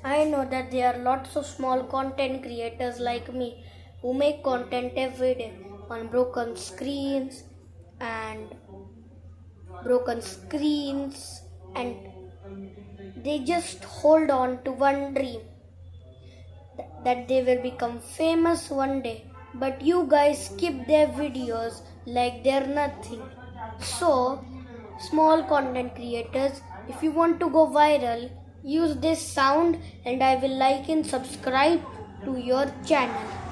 I know that there are lots of small content creators like me who make content every day on and broken screens and they just hold on to one dream that they will become famous one day. But you guys skip their videos like they're nothing. So, small content creators, if you want to go viral, use this sound and I will like and subscribe to your channel.